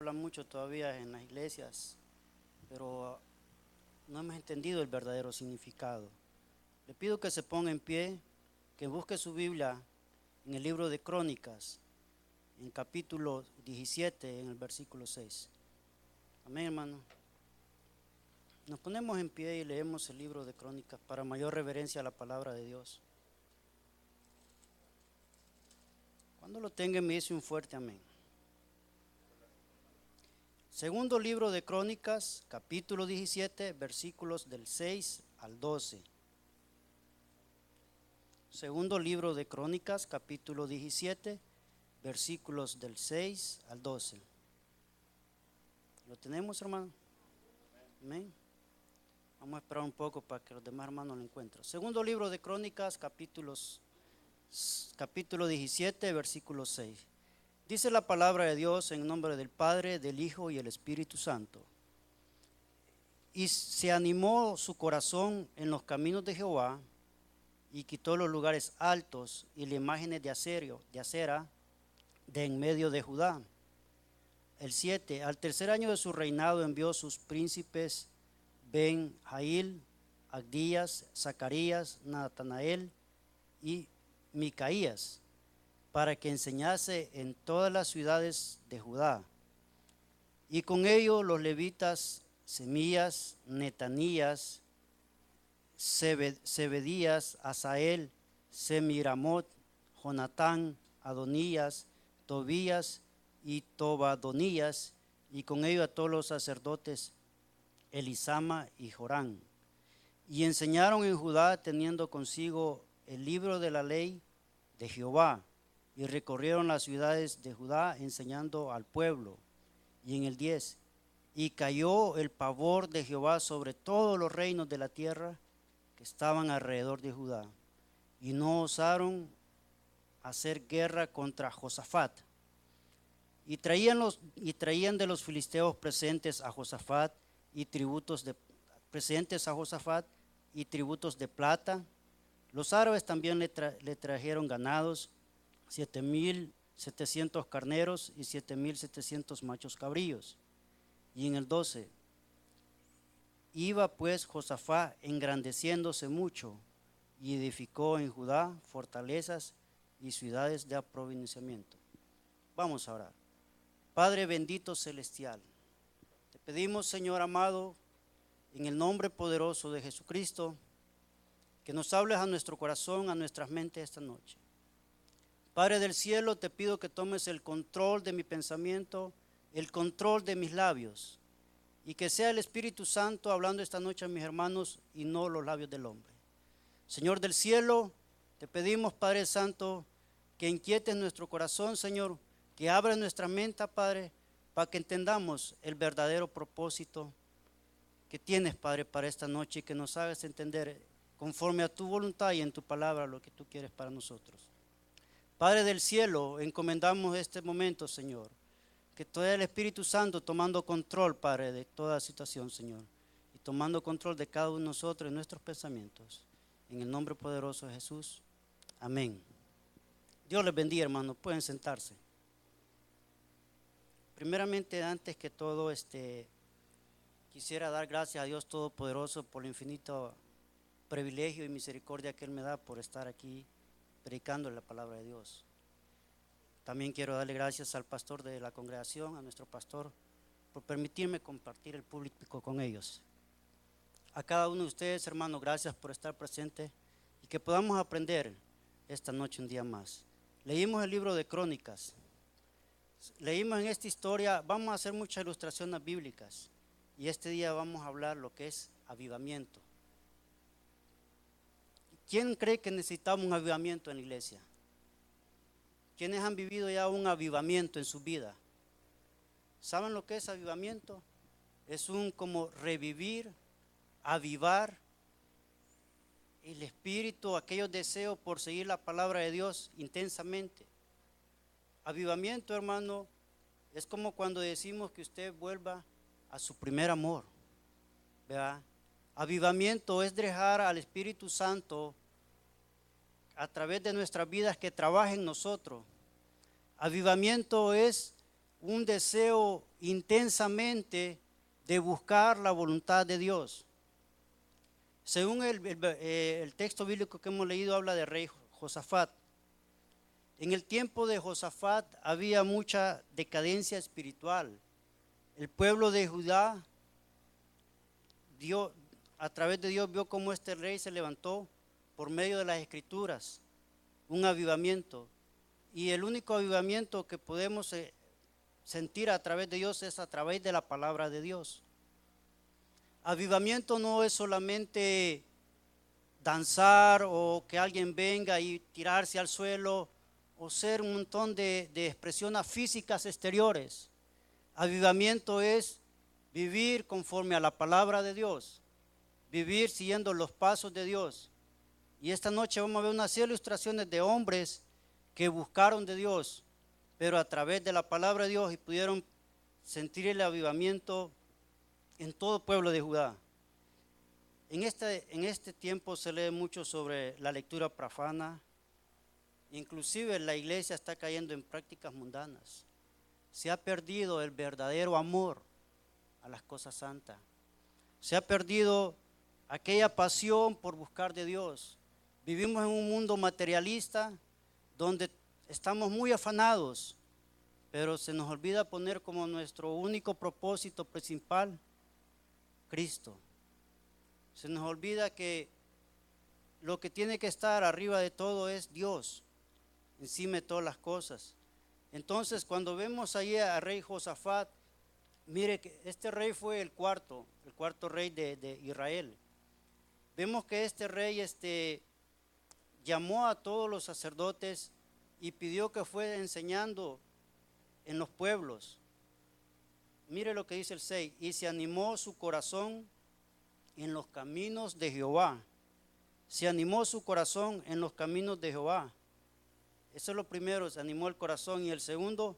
Habla mucho todavía en las iglesias, pero no hemos entendido el verdadero significado. Le pido que se ponga en pie, que busque su Biblia en el libro de Crónicas, en capítulo 17, en el versículo 6. Amén, hermano. Nos ponemos en pie y leemos el libro de Crónicas para mayor reverencia a la palabra de Dios. Cuando lo tenga, me dice un fuerte amén. Segundo libro de Crónicas, capítulo 17, versículos del 6 al 12. Segundo libro de Crónicas, capítulo 17, versículos del 6 al 12. ¿Lo tenemos, hermano? Amén. Vamos a esperar un poco para que los demás hermanos lo encuentren. Segundo libro de Crónicas, capítulo 17, versículo 6. Dice la palabra de Dios en nombre del Padre, del Hijo y el Espíritu Santo. Y se animó su corazón en los caminos de Jehová, y quitó los lugares altos y las imágenes de acera de en medio de Judá. El 7, al tercer año de su reinado envió sus príncipes Ben-Jail, Agdías, Zacarías, Natanael y Micaías, para que enseñase en todas las ciudades de Judá. Y con ellos los levitas Semías, Netanías, Zebedías, Asael, Semiramot, Jonatán, Adonías, Tobías y Tobadonías, y con ellos a todos los sacerdotes Elisama y Jorán. Y enseñaron en Judá teniendo consigo el libro de la ley de Jehová, y recorrieron las ciudades de Judá enseñando al pueblo. Y en el 10, y cayó el pavor de Jehová sobre todos los reinos de la tierra que estaban alrededor de Judá, y no osaron hacer guerra contra Josafat. Y traían de los filisteos presentes a Josafat y tributos de plata. Los árabes también le trajeron ganados, 7,700 carneros y 7,700 machos cabríos. Y en el 12, iba pues Josafat engrandeciéndose mucho, y edificó en Judá fortalezas y ciudades de aprovisionamiento. Vamos a orar. Padre bendito celestial, te pedimos, Señor amado, en el nombre poderoso de Jesucristo, que nos hables a nuestro corazón, a nuestras mentes esta noche. Padre del cielo, te pido que tomes el control de mi pensamiento, el control de mis labios, y que sea el Espíritu Santo hablando esta noche a mis hermanos y no los labios del hombre. Señor del cielo, te pedimos, Padre Santo, que inquietes nuestro corazón, Señor, que abra nuestra mente, Padre, para que entendamos el verdadero propósito que tienes, Padre, para esta noche, y que nos hagas entender conforme a tu voluntad y en tu palabra lo que tú quieres para nosotros. Padre del cielo, encomendamos este momento, Señor, que todo el Espíritu Santo tomando control, Padre, de toda situación, Señor, y tomando control de cada uno de nosotros y nuestros pensamientos. En el nombre poderoso de Jesús. Amén. Dios les bendiga, hermanos. Pueden sentarse. Primeramente, antes que todo, quisiera dar gracias a Dios Todopoderoso por el infinito privilegio y misericordia que Él me da por estar aquí predicando la palabra de Dios. También quiero darle gracias al pastor de la congregación, a nuestro pastor, por permitirme compartir el público con ellos. A cada uno de ustedes, hermanos, gracias por estar presente y que podamos aprender esta noche un día más. Leímos el libro de Crónicas. Leímos en esta historia, vamos a hacer muchas ilustraciones bíblicas, y este día vamos a hablar lo que es avivamiento. ¿Quién cree que necesitamos un avivamiento en la iglesia? ¿Quiénes han vivido ya un avivamiento en su vida? ¿Saben lo que es avivamiento? Es un como revivir, avivar el espíritu, aquellos deseos por seguir la palabra de Dios intensamente. Avivamiento, hermano, es como cuando decimos que usted vuelva a su primer amor, ¿verdad? Avivamiento es dejar al Espíritu Santo a través de nuestras vidas que trabaje en nosotros. Avivamiento es un deseo intensamente de buscar la voluntad de Dios. Según el texto bíblico que hemos leído, habla de rey Josafat. En el tiempo de Josafat había mucha decadencia espiritual. El pueblo de Judá, a través de Dios, vio cómo este rey se levantó por medio de las escrituras, un avivamiento. Y el único avivamiento que podemos sentir a través de Dios es a través de la palabra de Dios. Avivamiento no es solamente danzar o que alguien venga y tirarse al suelo o ser un montón de expresiones físicas exteriores. Avivamiento es vivir conforme a la palabra de Dios, vivir siguiendo los pasos de Dios. Y esta noche vamos a ver unas ilustraciones de hombres que buscaron de Dios, pero a través de la palabra de Dios y pudieron sentir el avivamiento en todo el pueblo de Judá. En este tiempo se lee mucho sobre la lectura profana, inclusive la iglesia está cayendo en prácticas mundanas. Se ha perdido el verdadero amor a las cosas santas. Se ha perdido aquella pasión por buscar de Dios. Vivimos en un mundo materialista donde estamos muy afanados, pero se nos olvida poner como nuestro único propósito principal Cristo. Se nos olvida que lo que tiene que estar arriba de todo es Dios, encima de todas las cosas. Entonces, cuando vemos ahí a rey Josafat, mire que este rey fue el cuarto rey de Israel. Vemos que este rey llamó a todos los sacerdotes y pidió que fuera enseñando en los pueblos. Mire lo que dice el 6, y se animó su corazón en los caminos de Jehová. Se animó su corazón en los caminos de Jehová. Eso es lo primero, se animó el corazón. Y el segundo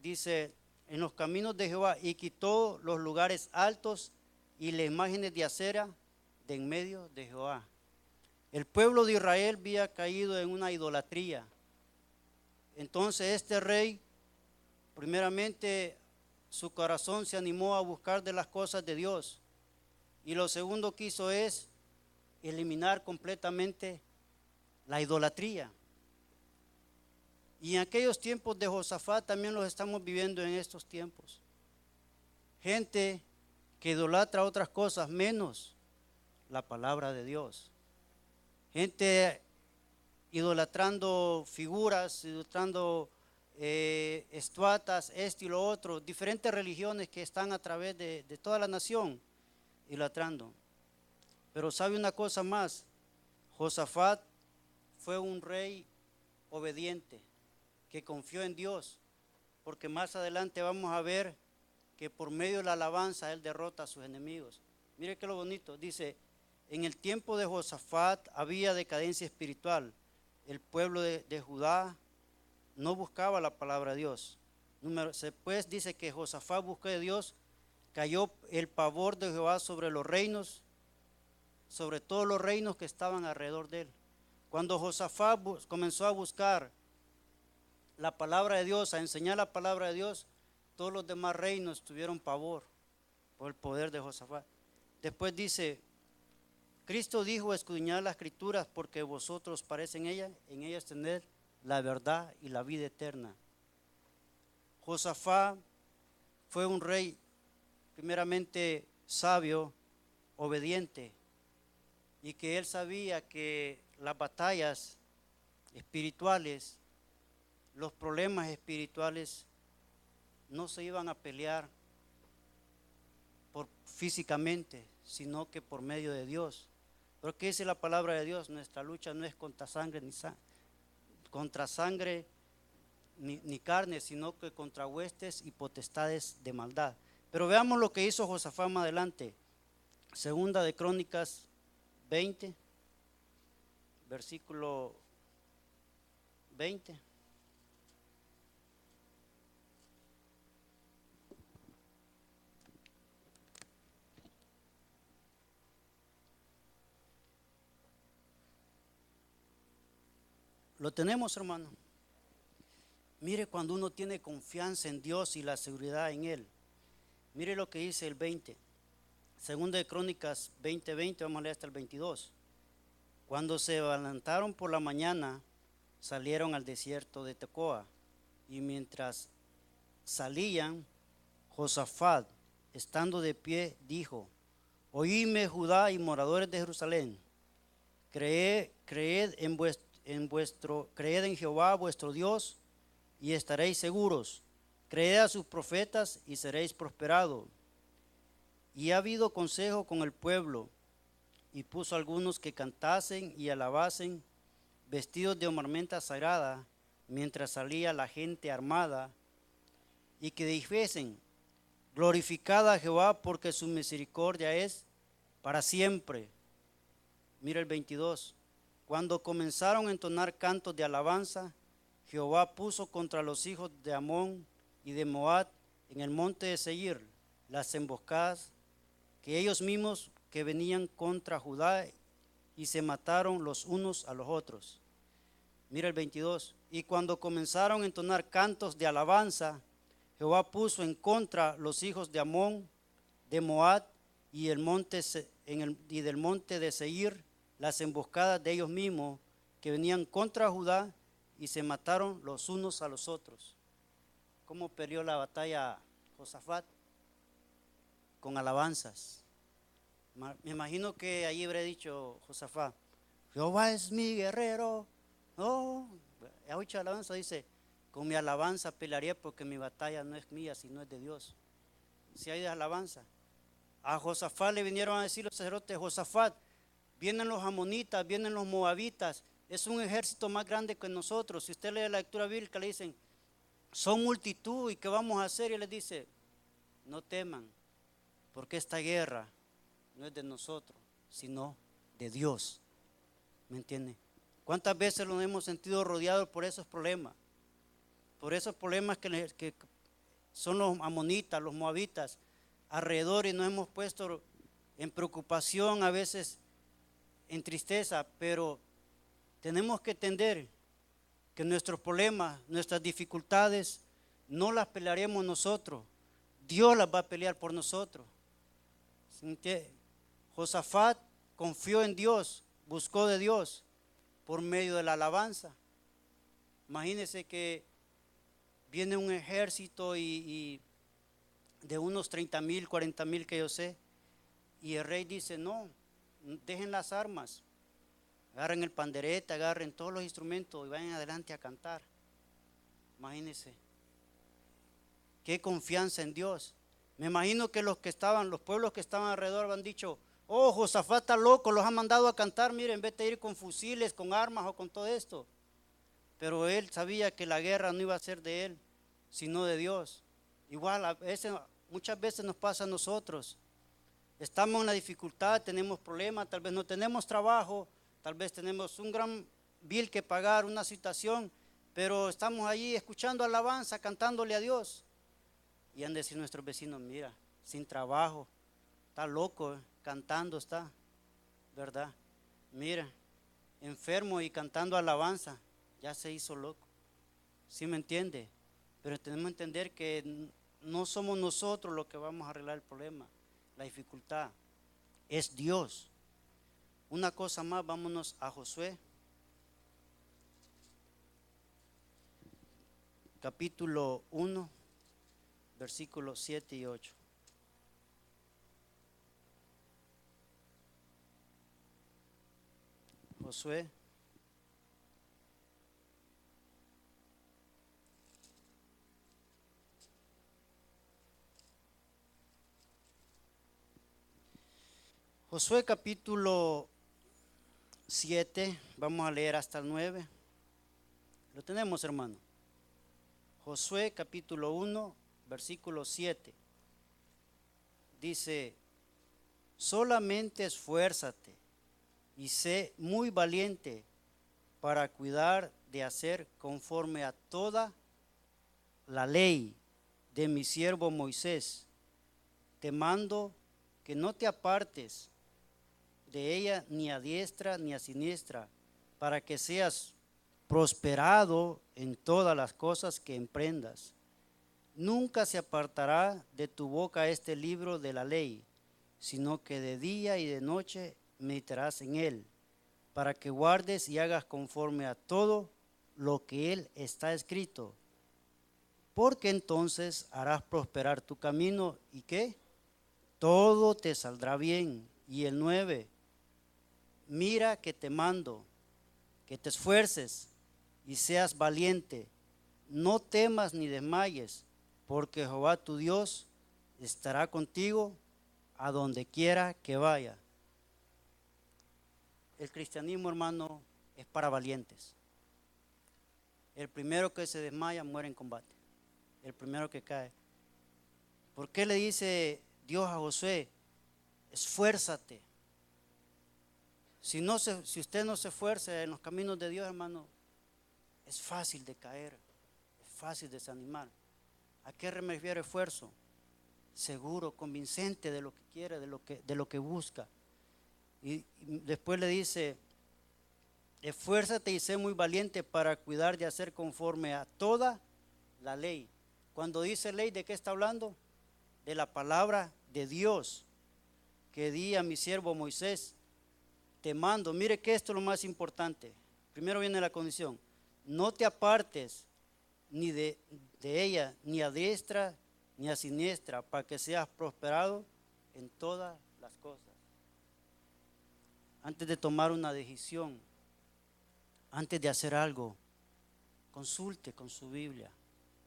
dice, en los caminos de Jehová, y quitó los lugares altos y las imágenes de acera de en medio de Jehová. El pueblo de Israel había caído en una idolatría. Entonces este rey, primeramente, su corazón se animó a buscar de las cosas de Dios. Y lo segundo que hizo es eliminar completamente la idolatría. Y en aquellos tiempos de Josafat también los estamos viviendo en estos tiempos. Gente que idolatra otras cosas menos la palabra de Dios. Gente idolatrando figuras, idolatrando estatuas, esto y lo otro, diferentes religiones que están a través de toda la nación idolatrando. Pero sabe una cosa más, Josafat fue un rey obediente que confió en Dios, porque más adelante vamos a ver que por medio de la alabanza él derrota a sus enemigos. Mire que lo bonito, dice, en el tiempo de Josafat había decadencia espiritual. El pueblo de Judá no buscaba la palabra de Dios. Después dice que Josafat buscó de Dios, cayó el pavor de Jehová sobre los reinos, sobre todos los reinos que estaban alrededor de él. Cuando Josafat comenzó a buscar la palabra de Dios, a enseñar la palabra de Dios, todos los demás reinos tuvieron pavor por el poder de Josafat. Después dice, Cristo dijo, escudriñad las escrituras porque vosotros parecen en ellas tener la verdad y la vida eterna. Josafat fue un rey primeramente sabio, obediente, y que él sabía que las batallas espirituales, los problemas espirituales no se iban a pelear físicamente, sino que por medio de Dios. Porque dice la palabra de Dios, nuestra lucha no es contra sangre ni carne, sino que contra huestes y potestades de maldad. Pero veamos lo que hizo Josafat más adelante. Segunda de Crónicas 20, versículo 20. Lo tenemos, hermano. Mire cuando uno tiene confianza en Dios y la seguridad en Él. Mire lo que dice el 20. Segunda de Crónicas 20:20, vamos a leer hasta el 22. Cuando se levantaron por la mañana, salieron al desierto de Tecoa. Y mientras salían, Josafat, estando de pie, dijo: Oídme, Judá y moradores de Jerusalén, creed en Jehová vuestro Dios y estaréis seguros. Creed a sus profetas y seréis prosperados. Y ha habido consejo con el pueblo, y puso algunos que cantasen y alabasen, vestidos de ornamenta sagrada, mientras salía la gente armada, y que dijesen: glorificad a Jehová, porque su misericordia es para siempre. Mira el 22. Cuando comenzaron a entonar cantos de alabanza, Jehová puso contra los hijos de Amón y de Moab en el monte de Seir las emboscadas, que ellos mismos que venían contra Judá, y se mataron los unos a los otros. Mira el 22. Y cuando comenzaron a entonar cantos de alabanza, Jehová puso en contra los hijos de Amón, de Moab y del monte de Seir las emboscadas de ellos mismos que venían contra Judá, y se mataron los unos a los otros. ¿Cómo peleó la batalla Josafat? Con alabanzas. Me imagino que allí habrá dicho Josafat: Jehová es mi guerrero. No, a ocho alabanza dice: con mi alabanza pelearía, porque mi batalla no es mía, sino es de Dios. Si hay de alabanza. A Josafat le vinieron a decir los sacerdotes: Josafat, vienen los amonitas, vienen los moabitas, es un ejército más grande que nosotros. Si usted lee la lectura bíblica, le dicen: son multitud, ¿y qué vamos a hacer? Y él les dice: no teman, porque esta guerra no es de nosotros, sino de Dios. ¿Me entiende? ¿Cuántas veces nos hemos sentido rodeados por esos problemas? Por esos problemas que son los amonitas, los moabitas alrededor, y nos hemos puesto en preocupación, a veces en tristeza, pero tenemos que entender que nuestros problemas, nuestras dificultades, no las pelearemos nosotros, Dios las va a pelear por nosotros. Josafat confió en Dios, buscó de Dios por medio de la alabanza. Imagínense que viene un ejército y de unos 30,000, 40,000 que yo sé, y el rey dice: no, dejen las armas, agarren el panderete, agarren todos los instrumentos y vayan adelante a cantar. Imagínense qué confianza en Dios. Me imagino que los pueblos que estaban alrededor han dicho: oh, Josafat está loco, los ha mandado a cantar, miren, en vez de ir con fusiles, con armas o con todo esto. Pero él sabía que la guerra no iba a ser de él, sino de Dios. Igual muchas veces nos pasa a nosotros. Estamos en la dificultad, tenemos problemas, tal vez no tenemos trabajo, tal vez tenemos un gran bill que pagar, una situación, pero estamos allí escuchando alabanza, cantándole a Dios. Y han de decir nuestros vecinos: mira, sin trabajo, está loco, cantando está, ¿verdad? Mira, enfermo y cantando alabanza, ya se hizo loco. ¿Sí me entiende? Pero tenemos que entender que no somos nosotros los que vamos a arreglar el problema, la dificultad, es Dios. Una cosa más, vámonos a Josué, capítulo 1, versículos 7 y 8. Josué capítulo 7, vamos a leer hasta el 9. ¿Lo tenemos, hermano? Josué capítulo 1, versículo 7. Dice: solamente esfuérzate y sé muy valiente para cuidar de hacer conforme a toda la ley de mi siervo Moisés. Te mando que no te apartes de ella ni a diestra ni a siniestra, para que seas prosperado en todas las cosas que emprendas. Nunca se apartará de tu boca este libro de la ley, sino que de día y de noche meditarás en él, para que guardes y hagas conforme a todo lo que él está escrito. Porque entonces harás prosperar tu camino y ¿qué? Todo te saldrá bien. Y el 9, mira que te mando, que te esfuerces y seas valiente. No temas ni desmayes, porque Jehová tu Dios estará contigo a donde quiera que vaya. El cristianismo, hermano, es para valientes. El primero que se desmaya muere en combate. El primero que cae. ¿Por qué le dice Dios a Josué? Esfuérzate. Si usted no se esfuerza en los caminos de Dios, hermano, es fácil de caer, es fácil de desanimar. ¿A qué me refiero esfuerzo? Seguro, convincente de lo que quiere, de lo que busca. Y después le dice, esfuérzate y sé muy valiente para cuidar de hacer conforme a toda la ley. Cuando dice ley, ¿de qué está hablando? De la palabra de Dios que di a mi siervo Moisés. Te mando, mire que esto es lo más importante. Primero viene la condición, no te apartes ni de ella, ni a diestra ni a siniestra, para que seas prosperado en todas las cosas. Antes de tomar una decisión, antes de hacer algo, consulte con su Biblia,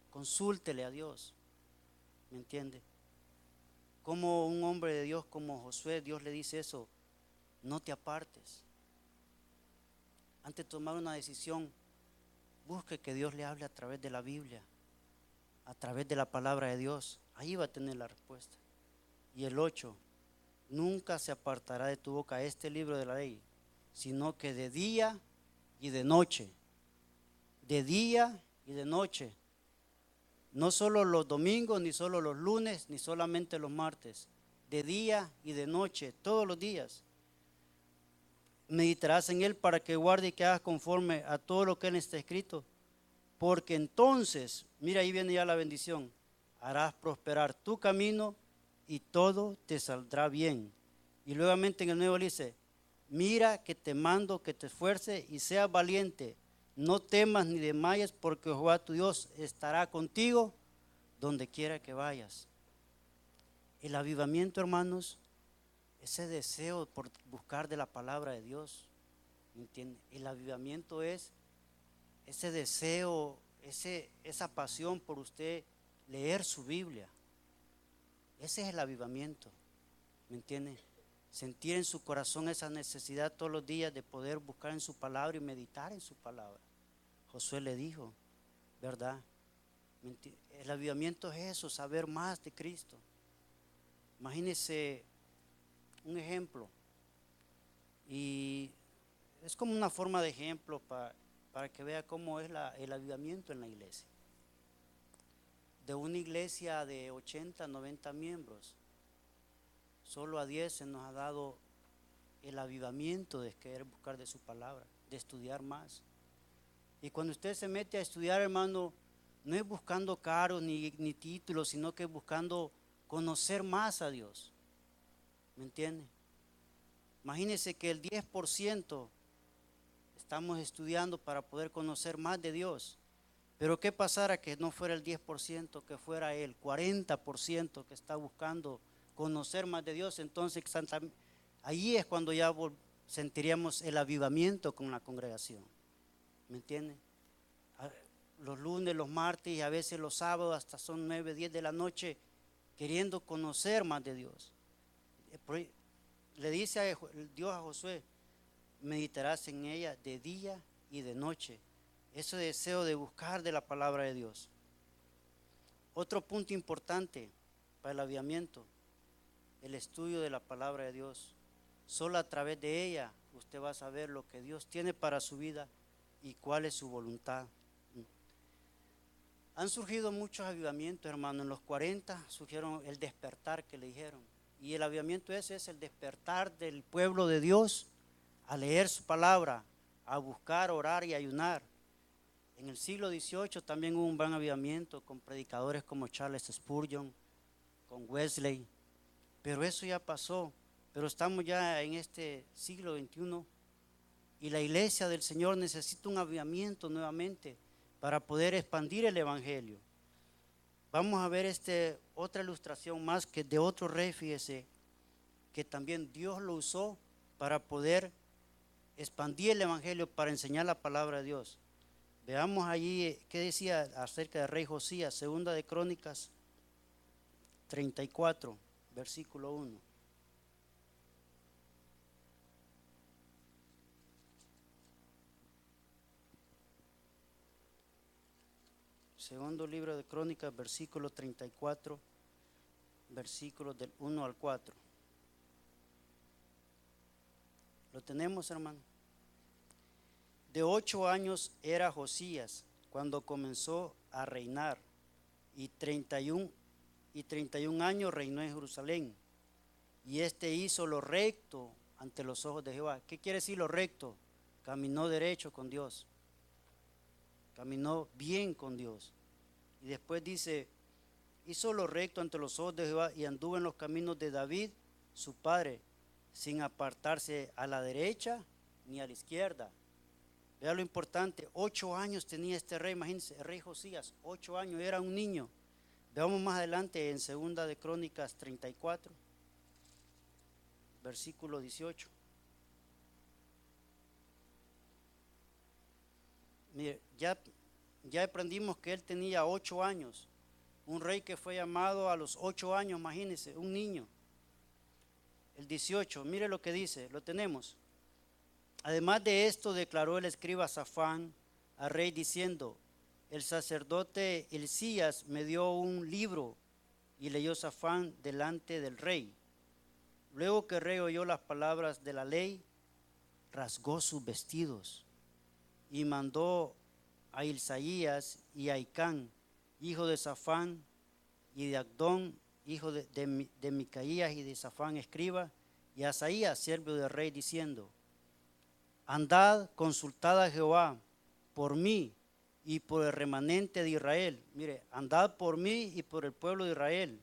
consúltele a Dios, ¿me entiende? Como un hombre de Dios como Josué, Dios le dice eso, no te apartes. Antes de tomar una decisión, busque que Dios le hable a través de la Biblia, a través de la palabra de Dios. Ahí va a tener la respuesta. Y el 8, nunca se apartará de tu boca este libro de la ley, sino que de día y de noche, de día y de noche, no solo los domingos, ni solo los lunes, ni solamente los martes, de día y de noche, todos los días. Meditarás en él para que guarde y que hagas conforme a todo lo que él está escrito, porque entonces, mira ahí viene ya la bendición, harás prosperar tu camino y todo te saldrá bien. Y nuevamente en el nuevo dice, mira que te mando que te esfuerces y seas valiente, no temas ni desmayes, porque Jehová tu Dios estará contigo donde quiera que vayas. El avivamiento, hermanos, ese deseo por buscar de la palabra de Dios, ¿me entiende? El avivamiento es ese deseo, esa pasión por usted leer su Biblia. Ese es el avivamiento, ¿me entiende? Sentir en su corazón esa necesidad todos los días de poder buscar en su palabra y meditar en su palabra. Josué le dijo, ¿verdad? El avivamiento es eso, saber más de Cristo. Imagínese un ejemplo, y es como una forma de ejemplo para que vea cómo es el avivamiento en la iglesia. De una iglesia de 80, 90 miembros, solo a 10 se nos ha dado el avivamiento de querer buscar de su palabra, de estudiar más. Y cuando usted se mete a estudiar, hermano, no es buscando caros ni títulos, sino que es buscando conocer más a Dios. ¿Me entiende? Imagínense que el 10% estamos estudiando para poder conocer más de Dios. Pero ¿qué pasara que no fuera el 10%, que fuera el 40% que está buscando conocer más de Dios? Entonces ahí es cuando ya sentiríamos el avivamiento con la congregación. ¿Me entienden? Los lunes, los martes y a veces los sábados hasta son 9, 10 de la noche queriendo conocer más de Dios. Le dice Dios a Josué, meditarás en ella de día y de noche. Ese deseo de buscar de la palabra de Dios. Otro punto importante para el avivamiento, el estudio de la palabra de Dios. Solo a través de ella usted va a saber lo que Dios tiene para su vida y cuál es su voluntad. Han surgido muchos avivamientos, hermano. En los 40 surgieron el despertar que le dijeron. Y el avivamiento ese es el despertar del pueblo de Dios a leer su palabra, a buscar, orar y ayunar. En el siglo XVIII también hubo un gran avivamiento con predicadores como Charles Spurgeon, con Wesley, pero eso ya pasó. Pero estamos ya en este siglo XXI y la iglesia del Señor necesita un avivamiento nuevamente para poder expandir el evangelio. Vamos a ver otra ilustración más que de otro rey, fíjese, que también Dios lo usó para poder expandir el evangelio, para enseñar la palabra de Dios. Veamos allí qué decía acerca del rey Josías, segunda de Crónicas 34, versículo 1. Segundo libro de Crónicas, versículo 34, versículos del 1 al 4. ¿Lo tenemos, hermano? De 8 años era Josías cuando comenzó a reinar, y 31 años reinó en Jerusalén. Y hizo lo recto ante los ojos de Jehová. ¿Qué quiere decir lo recto? Caminó derecho con Dios, caminó bien con Dios. Y después dice, hizo lo recto ante los ojos de Jehová y anduvo en los caminos de David, su padre, sin apartarse a la derecha ni a la izquierda. Vea lo importante, 8 años tenía este rey, imagínense, el rey Josías, 8 años, era un niño. Veamos más adelante en segunda de Crónicas 34, versículo 18. Mire, ya aprendimos que él tenía 8 años. Un rey que fue llamado a los 8 años, imagínense, un niño. El 18, mire lo que dice, lo tenemos. Además de esto, declaró el escriba Safán al rey diciendo, el sacerdote Hilcías me dio un libro, y leyó Safán delante del rey. Luego que el rey oyó las palabras de la ley, rasgó sus vestidos y mandó a Hilcaías y a Icán, hijo de Safán, y de Agdón, hijo de Micaías, y de Safán, escriba, y a Asaías, siervo del rey, diciendo, andad, consultad a Jehová por mí y por el remanente de Israel. Mire, andad por mí y por el pueblo de Israel.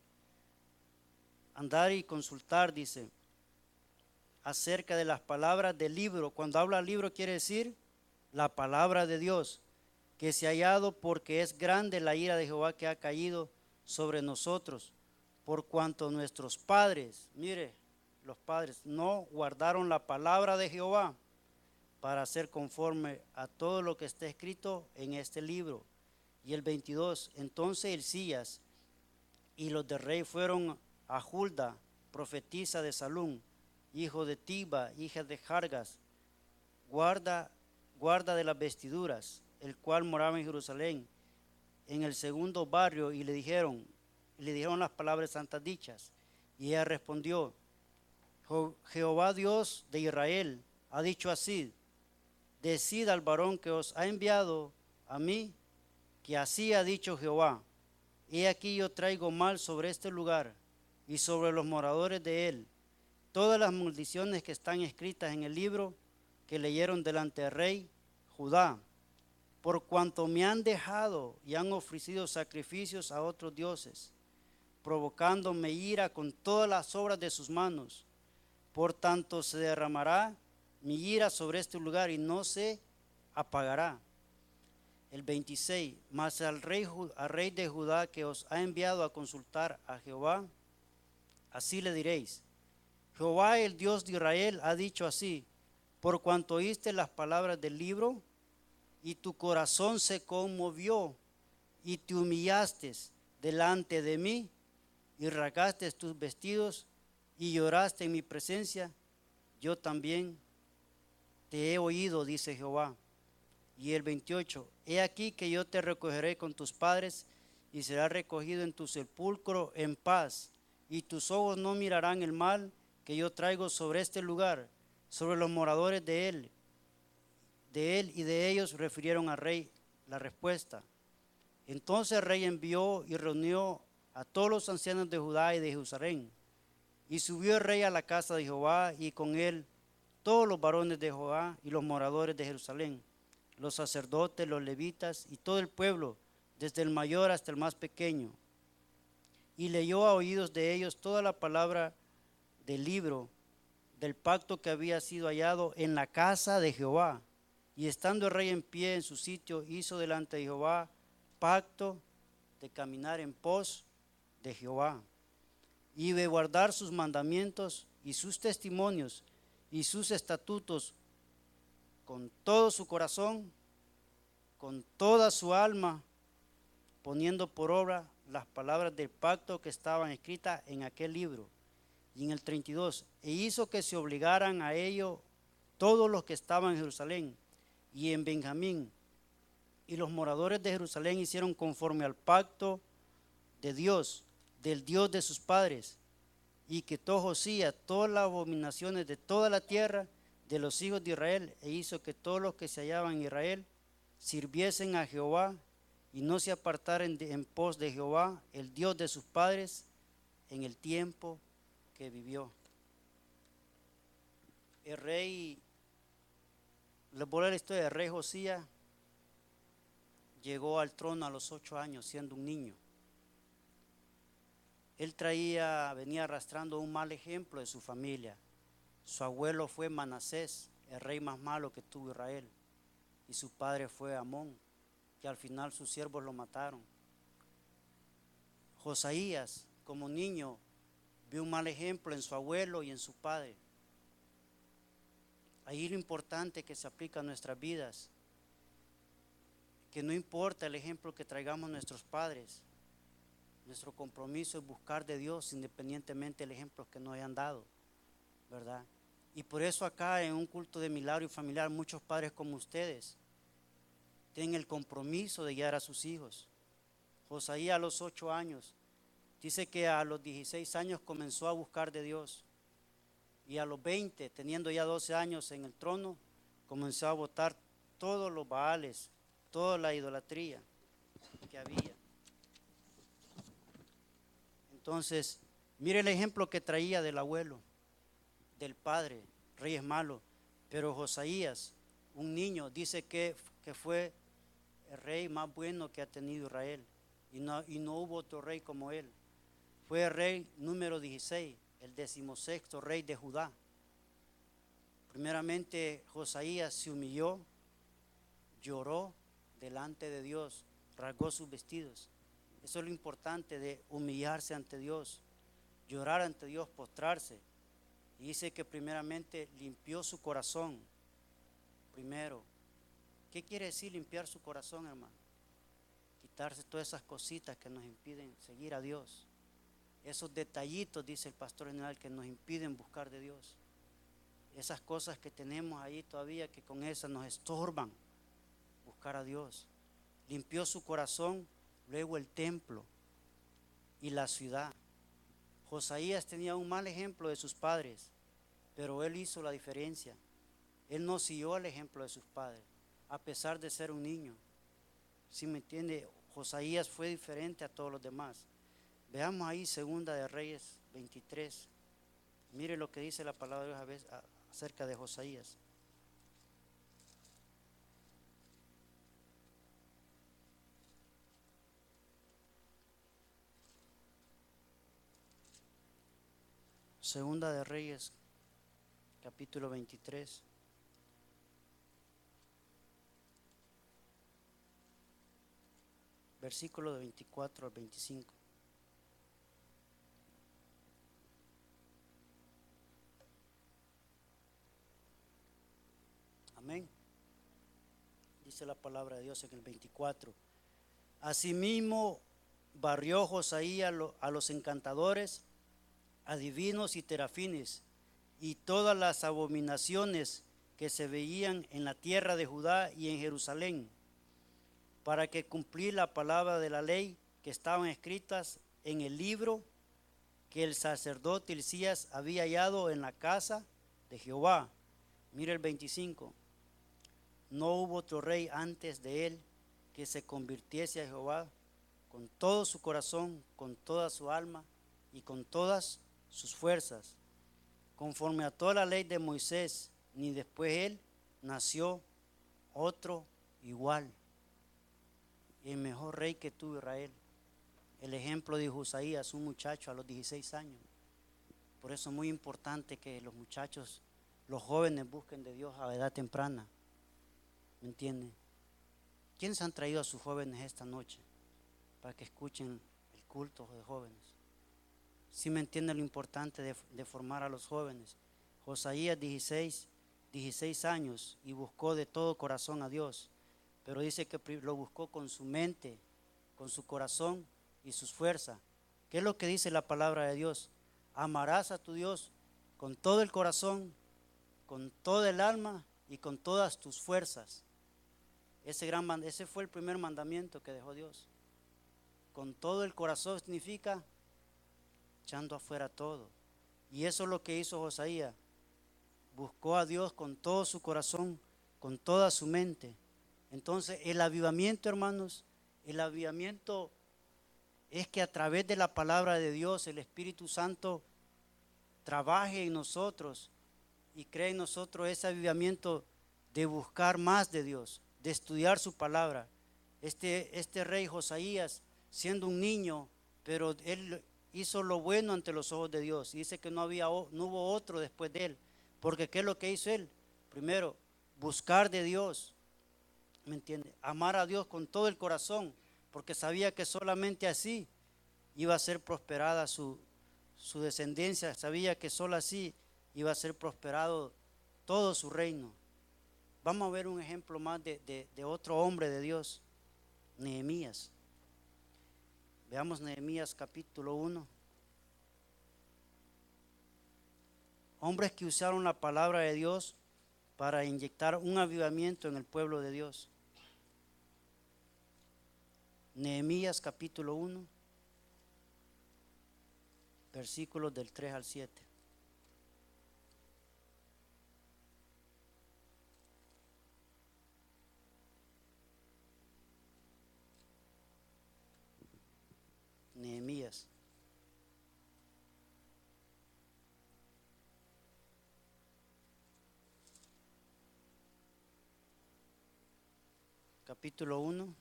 Andar y consultar, dice, acerca de las palabras del libro. Cuando habla libro quiere decir la palabra de Dios, que se ha hallado, porque es grande la ira de Jehová que ha caído sobre nosotros, por cuanto nuestros padres, mire, los padres no guardaron la palabra de Jehová para hacer conforme a todo lo que está escrito en este libro. Y el 22, entonces Hilcías y los del rey fueron a Hulda, profetisa de Salún, hijo de Tiba, hija de Jargas, guarda de las vestiduras, el cual moraba en Jerusalén, en el segundo barrio, y le dijeron las palabras santas dichas. Y ella respondió, Jehová Dios de Israel ha dicho así, decid al varón que os ha enviado a mí, que así ha dicho Jehová, he aquí yo traigo mal sobre este lugar y sobre los moradores de él, todas las maldiciones que están escritas en el libro que leyeron delante del rey Judá, por cuanto me han dejado y han ofrecido sacrificios a otros dioses, provocándome ira con todas las obras de sus manos. Por tanto se derramará mi ira sobre este lugar y no se apagará. El 26, mas al rey de Judá que os ha enviado a consultar a Jehová, así le diréis, Jehová el Dios de Israel ha dicho así, por cuanto oíste las palabras del libro, y tu corazón se conmovió, y te humillaste delante de mí, y rasgaste tus vestidos, y lloraste en mi presencia, yo también te he oído, dice Jehová. Y el 28, he aquí que yo te recogeré con tus padres, y serás recogido en tu sepulcro en paz, y tus ojos no mirarán el mal que yo traigo sobre este lugar, sobre los moradores de él y de ellos. Refirieron al rey la respuesta. Entonces el rey envió y reunió a todos los ancianos de Judá y de Jerusalén, y subió el rey a la casa de Jehová, y con él todos los varones de Jehová y los moradores de Jerusalén, los sacerdotes, los levitas y todo el pueblo, desde el mayor hasta el más pequeño. Y leyó a oídos de ellos toda la palabra del libro del pacto que había sido hallado en la casa de Jehová. Y estando el rey en pie en su sitio, hizo delante de Jehová pacto de caminar en pos de Jehová y de guardar sus mandamientos y sus testimonios y sus estatutos con todo su corazón, con toda su alma, poniendo por obra las palabras del pacto que estaban escritas en aquel libro. Y en el 32, e hizo que se obligaran a ello todos los que estaban en Jerusalén y en Benjamín, y los moradores de Jerusalén hicieron conforme al pacto de Dios, del Dios de sus padres, y quitó Josías todas las abominaciones de toda la tierra de los hijos de Israel, e hizo que todos los que se hallaban en Israel sirviesen a Jehová y no se apartaren en pos de Jehová, el Dios de sus padres, en el tiempo que vivió. El rey, les voy a leer la historia, el rey Josías llegó al trono a los 8 años siendo un niño. Él venía arrastrando un mal ejemplo de su familia. Su abuelo fue Manasés, el rey más malo que tuvo Israel, y su padre fue Amón, que al final sus siervos lo mataron. Josaías, como niño, vio un mal ejemplo en su abuelo y en su padre. Ahí lo importante que se aplica a nuestras vidas, que no importa el ejemplo que traigamos nuestros padres, nuestro compromiso es buscar de Dios independientemente del ejemplo que nos hayan dado, ¿verdad? Y por eso acá en un culto de milagro y familiar, muchos padres como ustedes tienen el compromiso de guiar a sus hijos. Josaías a los 8 años, dice que a los 16 años comenzó a buscar de Dios. Y a los 20, teniendo ya 12 años en el trono, comenzó a botar todos los baales, toda la idolatría que había. Entonces, mire el ejemplo que traía del abuelo, del padre, reyes malos. Pero Josaías, un niño, dice que fue el rey más bueno que ha tenido Israel. Y no hubo otro rey como él. Fue el rey número 16, el 16º rey de Judá. Primeramente, Josaías se humilló, lloró delante de Dios, rasgó sus vestidos. Eso es lo importante de humillarse ante Dios, llorar ante Dios, postrarse. Y dice que primeramente limpió su corazón. Primero, ¿qué quiere decir limpiar su corazón, hermano? Quitarse todas esas cositas que nos impiden seguir a Dios. Esos detallitos, dice el pastor general, que nos impiden buscar de Dios. Esas cosas que tenemos ahí todavía, que con esas nos estorban buscar a Dios. Limpió su corazón, luego el templo y la ciudad. Josaías tenía un mal ejemplo de sus padres, pero él hizo la diferencia. Él no siguió el ejemplo de sus padres, a pesar de ser un niño. ¿Sí me entiende? Josaías fue diferente a todos los demás. Veamos ahí Segunda de Reyes 23. Mire lo que dice la palabra de Dios acerca de Josaías. Segunda de Reyes, capítulo 23. Versículo de 24 al 25. Amén. Dice la palabra de Dios en el 24. Asimismo barrió Josaías a los encantadores, adivinos y terafines, y todas las abominaciones que se veían en la tierra de Judá y en Jerusalén, para que cumplir la palabra de la ley que estaban escritas en el libro que el sacerdote Hilcías había hallado en la casa de Jehová. Mire el 25. No hubo otro rey antes de él que se convirtiese a Jehová con todo su corazón, con toda su alma y con todas sus fuerzas, conforme a toda la ley de Moisés, ni después él nació otro igual. El mejor rey que tuvo Israel. El ejemplo de Josaías, un muchacho a los 16 años. Por eso es muy importante que los muchachos, los jóvenes busquen de Dios a edad temprana. ¿Me entienden? ¿Quiénes han traído a sus jóvenes esta noche para que escuchen el culto de jóvenes? ¿Sí me entienden lo importante de formar a los jóvenes? Josaías 16 años y buscó de todo corazón a Dios, pero dice que lo buscó con su mente, con su corazón y sus fuerzas. ¿Qué es lo que dice la palabra de Dios? Amarás a tu Dios con todo el corazón, con toda el alma y con todas tus fuerzas. Ese fue el primer mandamiento que dejó Dios. Con todo el corazón significa echando afuera todo. Y eso es lo que hizo Josaías. Buscó a Dios con todo su corazón, con toda su mente. Entonces el avivamiento, hermanos, el avivamiento es que a través de la palabra de Dios el Espíritu Santo trabaje en nosotros y cree en nosotros ese avivamiento de buscar más de Dios, de estudiar su palabra. Este rey Josaías, siendo un niño, pero él hizo lo bueno ante los ojos de Dios. Y dice que no hubo otro después de él. Porque ¿qué es lo que hizo él? Primero, buscar de Dios, ¿me entiende? Amar a Dios con todo el corazón, porque sabía que solamente así iba a ser prosperada su descendencia, sabía que solo así iba a ser prosperado todo su reino. Vamos a ver un ejemplo más de otro hombre de Dios, Nehemías. Veamos Nehemías capítulo 1. Hombres que usaron la palabra de Dios para inyectar un avivamiento en el pueblo de Dios. Nehemías capítulo 1, versículos del 3 al 7. Nehemías. Capítulo 1,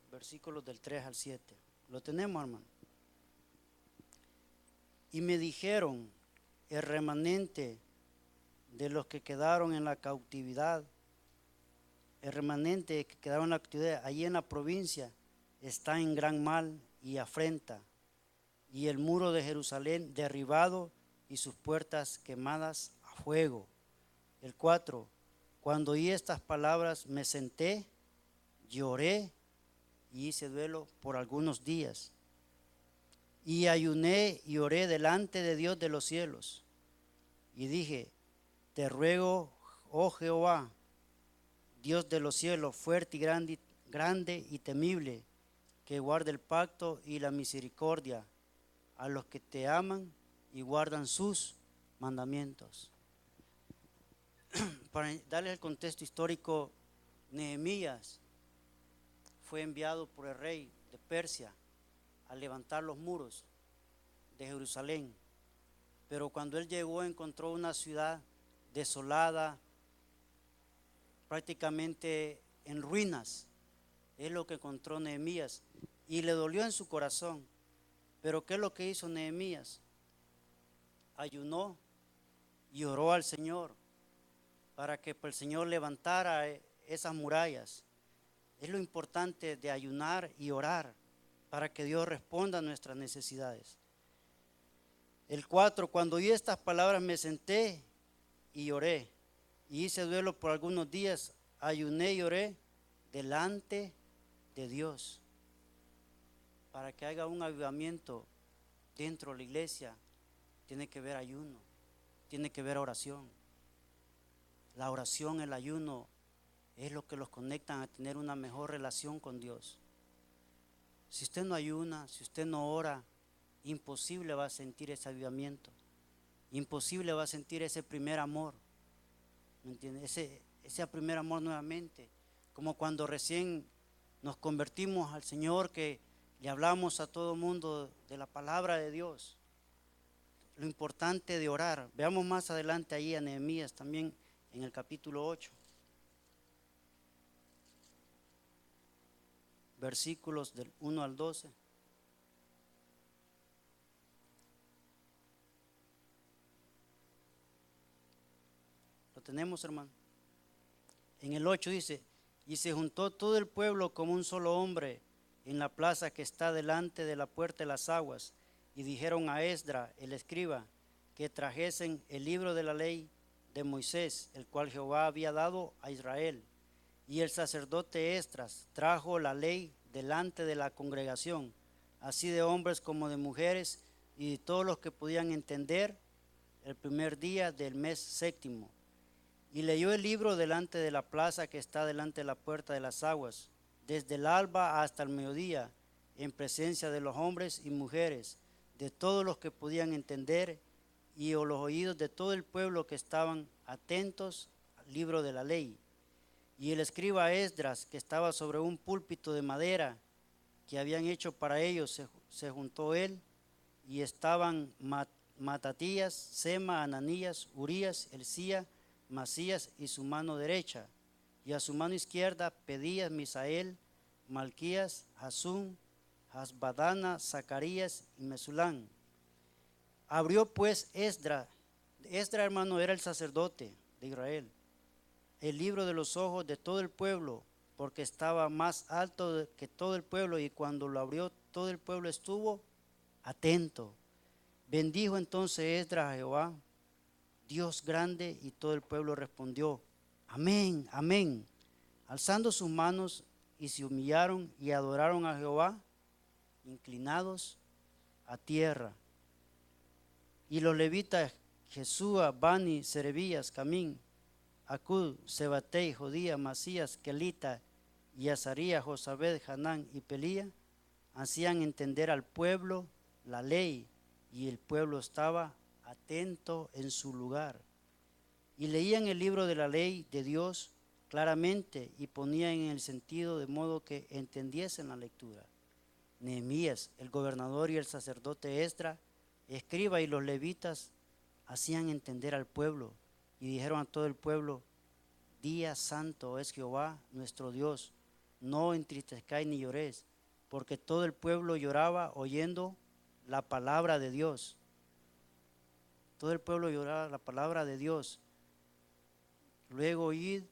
versículos del 3 al 7. ¿Lo tenemos, hermano? Y me dijeron, el remanente de los que quedaron en la cautividad, el remanente que quedaron en la cautividad allí en la provincia, está en gran mal y afrenta, y el muro de Jerusalén derribado y sus puertas quemadas a fuego. El 4, cuando oí estas palabras me senté, lloré y hice duelo por algunos días. Y ayuné y oré delante de Dios de los cielos. Y dije, te ruego, oh Jehová, Dios de los cielos, fuerte y grande y temible, que guarde el pacto y la misericordia a los que te aman y guardan sus mandamientos. Para darles el contexto histórico, Nehemías fue enviado por el rey de Persia a levantar los muros de Jerusalén. Pero cuando él llegó encontró una ciudad desolada, prácticamente en ruinas. Es lo que encontró Nehemías y le dolió en su corazón. Pero ¿qué es lo que hizo Nehemías? Ayunó y oró al Señor para que el Señor levantara esas murallas. Es lo importante de ayunar y orar para que Dios responda a nuestras necesidades. El 4, cuando oí estas palabras me senté y oré y hice duelo por algunos días, ayuné y oré delante de Dios. Para que haya un avivamiento dentro de la iglesia, tiene que haber ayuno, tiene que haber oración. La oración, el ayuno, es lo que los conectan a tener una mejor relación con Dios. Si usted no ayuna, si usted no ora, imposible va a sentir ese avivamiento. Imposible va a sentir ese primer amor. ¿Me entiende? Ese primer amor nuevamente. Como cuando recién nos convertimos al Señor, que le hablamos a todo mundo de la palabra de Dios. Lo importante de orar. Veamos más adelante ahí a Nehemías también en el capítulo 8, versículos del 1 al 12. ¿Lo tenemos, hermano? En el 8 dice: y se juntó todo el pueblo como un solo hombre en la plaza que está delante de la puerta de las aguas, y dijeron a Esdra, el escriba, que trajesen el libro de la ley de Moisés, el cual Jehová había dado a Israel. Y el sacerdote Esdras trajo la ley delante de la congregación, así de hombres como de mujeres, y de todos los que podían entender, el primer día del mes séptimo. Y leyó el libro delante de la plaza que está delante de la puerta de las aguas, desde el alba hasta el mediodía, en presencia de los hombres y mujeres, de todos los que podían entender, y a los oídos de todo el pueblo que estaban atentos al libro de la ley. Y el escriba Esdras, que estaba sobre un púlpito de madera que habían hecho para ellos, se juntó él, y estaban Matatías, Sema, Ananías, Urías, Elsía, Masías y su mano derecha, y a su mano izquierda Pedías, Misael, Malquías, Hasún, Hasbadana, Zacarías y Mesulán. Abrió pues Esdras, hermano, era el sacerdote de Israel, el libro de los ojos de todo el pueblo, porque estaba más alto que todo el pueblo, y cuando lo abrió todo el pueblo estuvo atento. Bendijo entonces Esdras a Jehová, Dios grande, y todo el pueblo respondió: amén, amén, alzando sus manos, y se humillaron y adoraron a Jehová, inclinados a tierra. Y los levitas Jesúa, Bani, Serebías, Camín, Acud, Sebatei, Jodía, Masías, Kelita, y Azarías, Josabed, Hanán y Pelía hacían entender al pueblo la ley, y el pueblo estaba atento en su lugar. Y leían el libro de la ley de Dios claramente, y ponían en el sentido de modo que entendiesen la lectura. Nehemías, el gobernador, y el sacerdote Esdras, escriba, y los levitas hacían entender al pueblo, y dijeron a todo el pueblo: día santo es Jehová nuestro Dios, no entristezcáis ni lloréis, porque todo el pueblo lloraba oyendo la palabra de Dios. Todo el pueblo lloraba la palabra de Dios. Luego id,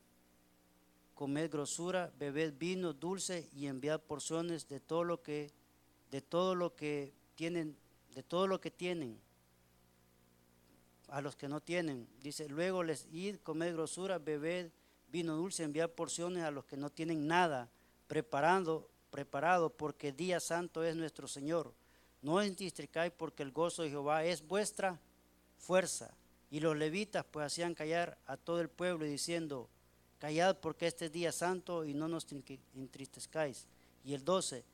comed grosura, bebed vino dulce, y enviad porciones de todo lo que tienen, a los que no tienen. Dice: luego les id, comed grosura, bebed vino dulce, enviad porciones a los que no tienen nada preparado, porque día santo es nuestro Señor. No entristezcáis, porque el gozo de Jehová es vuestra fuerza. Y los levitas pues hacían callar a todo el pueblo, diciendo: callad, porque este es día santo, y no nos entristezcáis. Y el 12: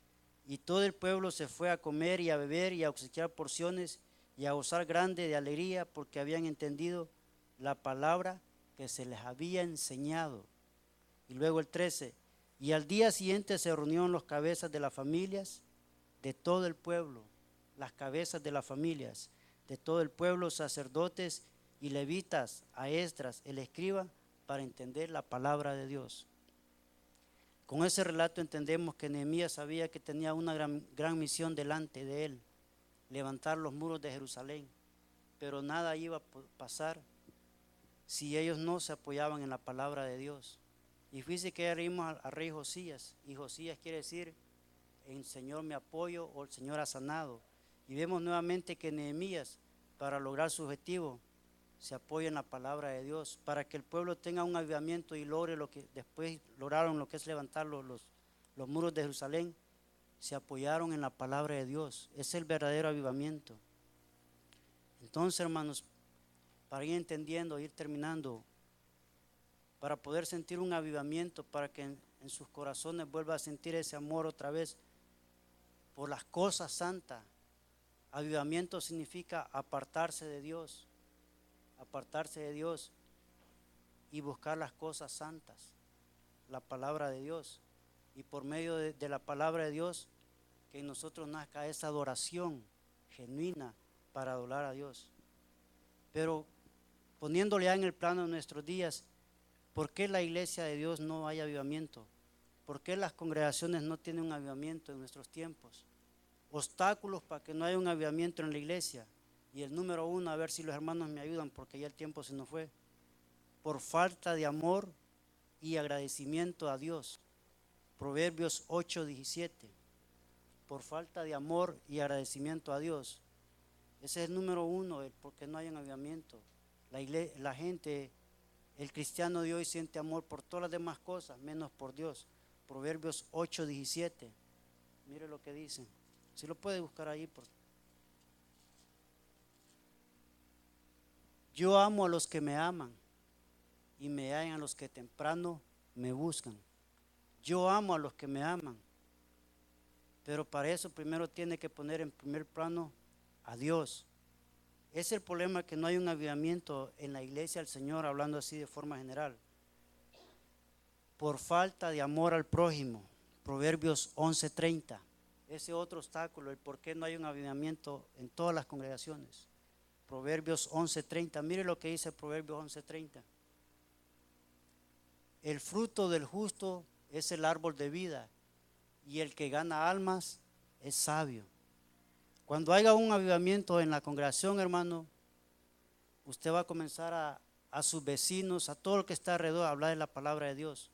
y todo el pueblo se fue a comer y a beber y a obsequiar porciones y a gozar grande de alegría, porque habían entendido la palabra que se les había enseñado. Y luego el 13: y al día siguiente se reunieron los cabezas de las familias de todo el pueblo, las cabezas de las familias de todo el pueblo, sacerdotes y levitas, a Esdras el escriba, para entender la palabra de Dios. Con ese relato entendemos que Nehemías sabía que tenía una gran misión delante de él: levantar los muros de Jerusalén, pero nada iba a pasar si ellos no se apoyaban en la palabra de Dios. Y fíjese que leímos al rey Josías, y Josías quiere decir: el Señor me apoyo, o el Señor ha sanado. Y vemos nuevamente que Nehemías, para lograr su objetivo, se apoya en la palabra de Dios, para que el pueblo tenga un avivamiento y logre lo que después lograron, lo que es levantar los muros de Jerusalén. Se apoyaron en la palabra de Dios. Es el verdadero avivamiento. Entonces, hermanos, para ir entendiendo, ir terminando, para poder sentir un avivamiento, para que en sus corazones vuelva a sentir ese amor otra vez por las cosas santas. Avivamiento significa apartarse de Dios y buscar las cosas santas, la palabra de Dios, y por medio de la palabra de Dios, que en nosotros nazca esa adoración genuina para adorar a Dios. Pero poniéndole ya en el plano de nuestros días, ¿Por qué la iglesia de Dios no hay avivamiento? ¿Por qué las congregaciones no tienen un avivamiento en nuestros tiempos? Obstáculos para que no haya un avivamiento en la iglesia. Y el número uno, a ver si los hermanos me ayudan porque ya el tiempo se nos fue. Por falta de amor y agradecimiento a Dios. Proverbios 8:17. Por falta de amor y agradecimiento a Dios. Ese es el número uno, el por qué no hay un avivamiento. La gente, el cristiano de hoy siente amor por todas las demás cosas, menos por Dios. Proverbios 8:17. Mire lo que dice. Si lo puede buscar ahí. Yo amo a los que me aman y me hallan a los que temprano me buscan. Yo amo a los que me aman. Pero para eso primero tiene que poner en primer plano a Dios. Es el problema, que no hay un avivamiento en la iglesia del Señor, hablando así de forma general. Por falta de amor al prójimo. Proverbios 11:30. Ese otro obstáculo, el por qué no hay un avivamiento en todas las congregaciones. Proverbios 11:30. Mire lo que dice Proverbios 11:30. El fruto del justo es el árbol de vida, y el que gana almas es sabio. Cuando haya un avivamiento en la congregación, hermano, usted va a comenzar a sus vecinos, a todo lo que está alrededor, a hablar de la palabra de Dios.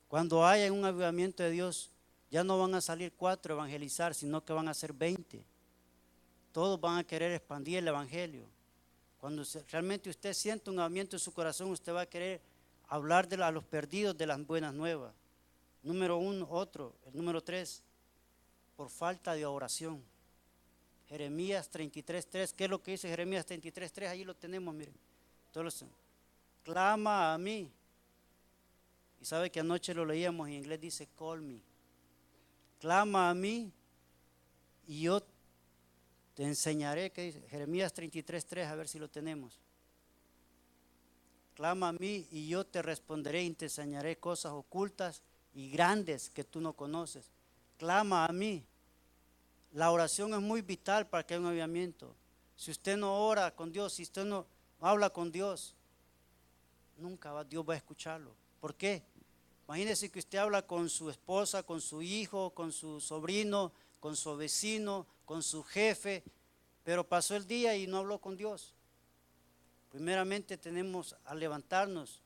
Cuando haya un avivamiento de Dios, ya no van a salir 4 a evangelizar, sino que van a ser 20. Todos van a querer expandir el evangelio. Cuando realmente usted siente un avivamiento en su corazón, usted va a querer hablar a los perdidos de las buenas nuevas. Número uno, el número 3, por falta de oración. Jeremías 33:3, ¿qué es lo que dice Jeremías 33:3? Ahí lo tenemos, miren. Entonces, clama a mí. Y sabe que anoche lo leíamos en inglés, dice call me. Clama a mí y yo te enseñaré, ¿qué dice? Jeremías 33:3, a ver si lo tenemos. Clama a mí y yo te responderé y te enseñaré cosas ocultas y grandes que tú no conoces. Clama a mí. La oración es muy vital para que haya un avivamiento. Si usted no ora con Dios, si usted no habla con Dios, nunca Dios va a escucharlo. ¿Por qué? Imagínese que usted habla con su esposa, con su hijo, con su sobrino, con su vecino, con su jefe, pero pasó el día y no habló con Dios. Primeramente tenemos a levantarnos.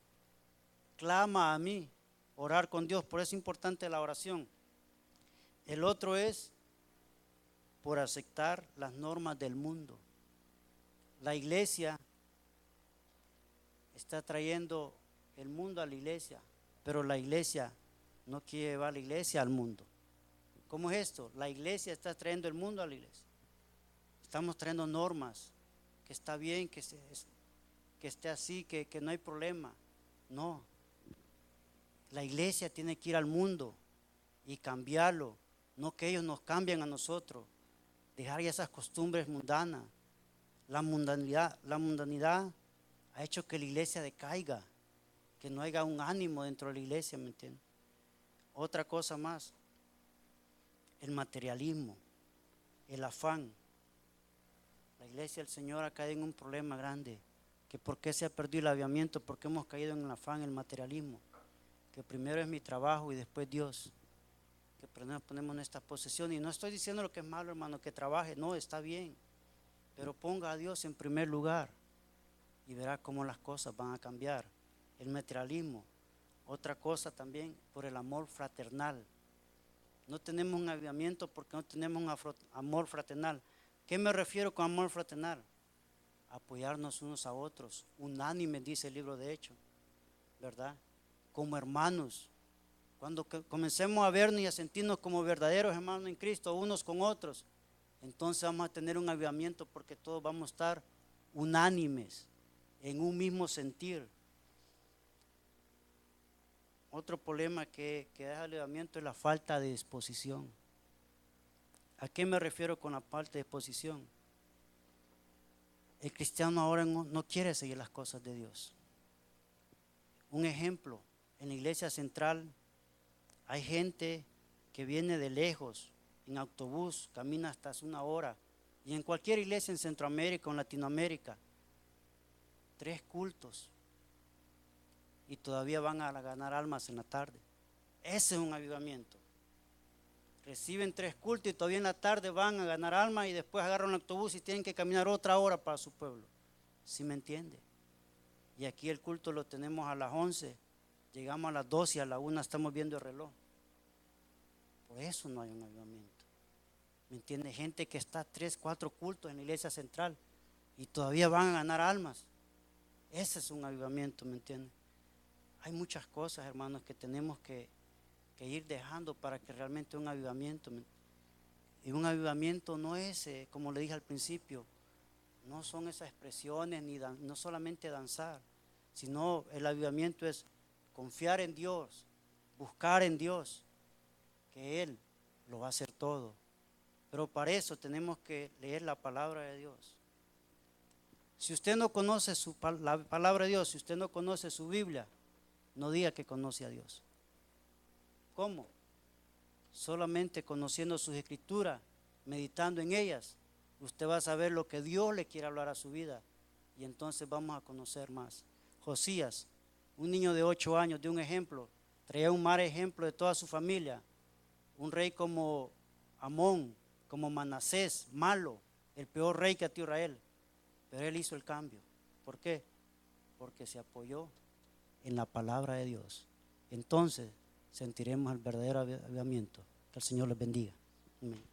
Clama a mí, orar con Dios, por eso es importante la oración. El otro es por aceptar las normas del mundo. La iglesia está trayendo el mundo a la iglesia, pero la iglesia no quiere llevar la iglesia al mundo. ¿Cómo es esto? La iglesia está trayendo el mundo a la iglesia. Estamos trayendo normas, que está bien, que esté así, que no hay problema. No. La iglesia tiene que ir al mundo y cambiarlo, no que ellos nos cambien a nosotros. Dejar ya esas costumbres mundanas. La mundanidad ha hecho que la iglesia decaiga, que no haya un ánimo dentro de la iglesia, ¿me entiendes? Otra cosa más, el materialismo, el afán. La iglesia del Señor ha caído en un problema grande, que por qué se ha perdido el avivamiento, porque hemos caído en el afán, en el materialismo, que primero es mi trabajo y después Dios, que primero ponemos nuestra posesión. Y no estoy diciendo lo que es malo, hermano, que trabaje, no, está bien, pero ponga a Dios en primer lugar y verá cómo las cosas van a cambiar. El materialismo. Otra cosa también, por el amor fraternal. No tenemos un avivamiento porque no tenemos un amor fraternal. ¿Qué me refiero con amor fraternal? Apoyarnos unos a otros, unánime, dice el libro de Hechos, ¿verdad? Como hermanos. Cuando comencemos a vernos y a sentirnos como verdaderos hermanos en Cristo, unos con otros, entonces vamos a tener un avivamiento porque todos vamos a estar unánimes, en un mismo sentir. Otro problema que deja el avivamiento es la falta de disposición. ¿A qué me refiero con la falta de disposición? El cristiano ahora no quiere seguir las cosas de Dios. Un ejemplo, en la iglesia central hay gente que viene de lejos, en autobús, camina hasta 1 hora, y en cualquier iglesia en Centroamérica o en Latinoamérica, 3 cultos. y todavía van a ganar almas en la tarde. Ese es un avivamiento. Reciben 3 cultos y todavía en la tarde van a ganar almas y después agarran el autobús y tienen que caminar otra hora para su pueblo. ¿Sí me entiende? Y aquí el culto lo tenemos a las 11, llegamos a las 12 y a la 1 estamos viendo el reloj. Por eso no hay un avivamiento. ¿Me entiende? Gente que está 3, 4 cultos en la iglesia central y todavía van a ganar almas. Ese es un avivamiento, ¿me entiende? Hay muchas cosas, hermanos, que tenemos que ir dejando para que realmente un avivamiento. Y un avivamiento no es, como le dije al principio, no son esas expresiones, no solamente danzar, sino el avivamiento es confiar en Dios, buscar en Dios, que Él lo va a hacer todo. Pero para eso tenemos que leer la palabra de Dios. Si usted no conoce la palabra de Dios, si usted no conoce su Biblia, no diga que conoce a Dios. ¿Cómo? Solamente conociendo sus escrituras, meditando en ellas, usted va a saber lo que Dios le quiere hablar a su vida y entonces vamos a conocer más. Josías, un niño de 8 años, de un ejemplo, traía un mal ejemplo de toda su familia. Un rey como Amón, como Manasés, malo, el peor rey que a Israel, pero él hizo el cambio. ¿Por qué? Porque se apoyó en la palabra de Dios. Entonces sentiremos el verdadero avivamiento. Que el Señor les bendiga. Amén.